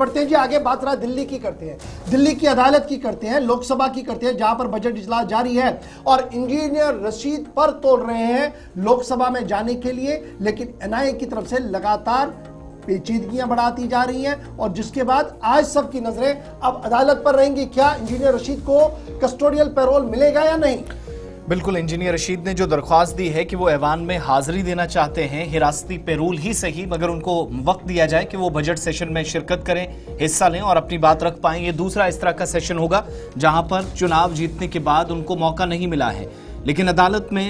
बढ़ते हैं जी आगे। बात रहा दिल्ली की करते हैं, दिल्ली की अदालत की करते हैं, लोकसभा की करते हैं, जहां पर बजट इजलास जारी है और इंजीनियर रशीद पर तोड़ रहे हैं लोकसभा में जाने के लिए, लेकिन एनआईए की तरफ से लगातार पेचीदगियां बढ़ाती जा रही हैं और जिसके बाद आज सबकी नजरें अब अदालत पर रहेंगी। क्या इंजीनियर रशीद को कस्टोडियल पैरोल मिलेगा या नहीं? बिल्कुल, इंजीनियर रशीद ने जो दरख्वास्त दी है कि वो ऐवान में हाजिरी देना चाहते हैं, हिरासती पैरोल ही सही मगर उनको वक्त दिया जाए कि वो बजट सेशन में शिरकत करें, हिस्सा लें और अपनी बात रख पाएं। ये दूसरा इस तरह का सेशन होगा जहां पर चुनाव जीतने के बाद उनको मौका नहीं मिला है, लेकिन अदालत में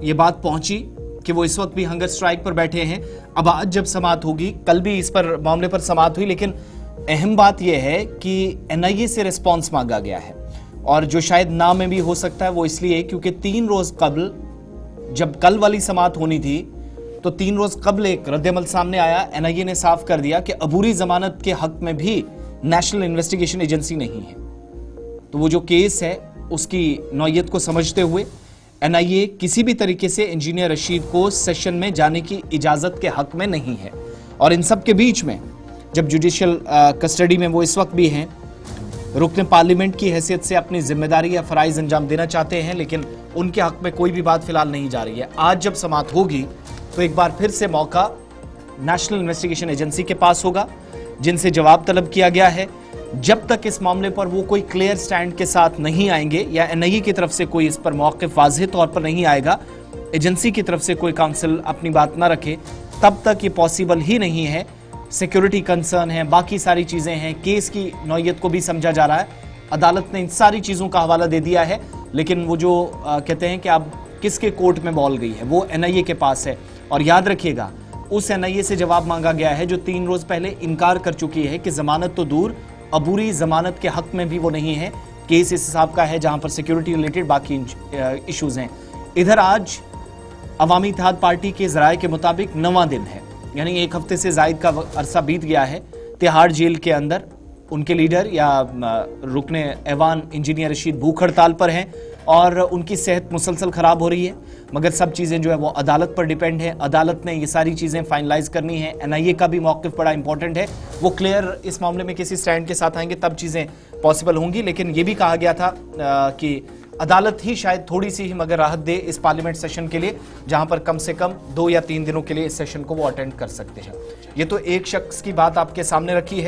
ये बात पहुंची कि वो इस वक्त भी हंगर स्ट्राइक पर बैठे हैं। अब आज जब समाअत होगी, कल भी इस पर मामले पर समाअत हुई, लेकिन अहम बात यह है कि एनआईए से रिस्पॉन्स मांगा गया है और जो शायद ना में भी हो सकता है वो इसलिए क्योंकि 3 रोज कबल जब कल वाली समाअत होनी थी तो 3 रोज कबल एक रद्दमल सामने आया। एनआईए ने साफ कर दिया कि अबूरी जमानत के हक में भी नेशनल इन्वेस्टिगेशन एजेंसी नहीं है। तो वो जो केस है उसकी नौयत को समझते हुए एनआईए किसी भी तरीके से इंजीनियर रशीद को सेशन में जाने की इजाजत के हक में नहीं है। और इन सब के बीच में जब जुडिशियल कस्टडी में वो इस वक्त भी हैं, रुकन पार्लियामेंट की हैसियत से अपनी जिम्मेदारी या फराइज अंजाम देना चाहते हैं, लेकिन उनके हक में कोई भी बात फिलहाल नहीं जा रही है। आज जब समाअत होगी तो एक बार फिर से मौका नेशनल इन्वेस्टिगेशन एजेंसी के पास होगा, जिनसे जवाब तलब किया गया है। जब तक इस मामले पर वो कोई क्लियर स्टैंड के साथ नहीं आएंगे या एनआईए की तरफ से कोई इस पर मौक़िफ़ वाज़ेह तौर पर नहीं आएगा, एजेंसी की तरफ से कोई काउंसिल अपनी बात ना रखे, तब तक ये पॉसिबल ही नहीं है। सिक्योरिटी कंसर्न है, बाकी सारी चीज़ें हैं, केस की नौयत को भी समझा जा रहा है। अदालत ने इन सारी चीज़ों का हवाला दे दिया है, लेकिन वो जो कहते हैं कि अब किसके कोर्ट में बॉल गई है वो एनआईए के पास है। और याद रखिएगा, उस एनआईए से जवाब मांगा गया है जो 3 रोज़ पहले इनकार कर चुकी है कि जमानत तो दूर, अबूरी जमानत के हक में भी वो नहीं है। केस इस हिसाब का है जहां पर सिक्योरिटी रिलेटेड बाकी इश्यूज हैं। इधर आज अवामी इत्तेहाद पार्टी के ज़राए के मुताबिक 9वां दिन है, यानी 1 हफ्ते से ज़ायद का अरसा बीत गया है। तिहाड़ जेल के अंदर उनके लीडर या रुकने ऐवान इंजीनियर रशीद भूख हड़ताल पर हैं और उनकी सेहत मुसलसल ख़राब हो रही है, मगर सब चीज़ें जो है वो अदालत पर डिपेंड है। अदालत ने ये सारी चीज़ें फाइनलाइज करनी है। एनआईए का भी मौक़िफ़ बड़ा इंपॉर्टेंट है, वो क्लियर इस मामले में किसी स्टैंड के साथ आएंगे तब चीज़ें पॉसिबल होंगी। लेकिन ये भी कहा गया था कि अदालत ही शायद थोड़ी सी ही मगर राहत दे इस पार्लियामेंट सेशन के लिए, जहां पर कम से कम 2 या 3 दिनों के लिए इस सेशन को वो अटेंड कर सकते हैं। ये तो एक शख्स की बात आपके सामने रखी है।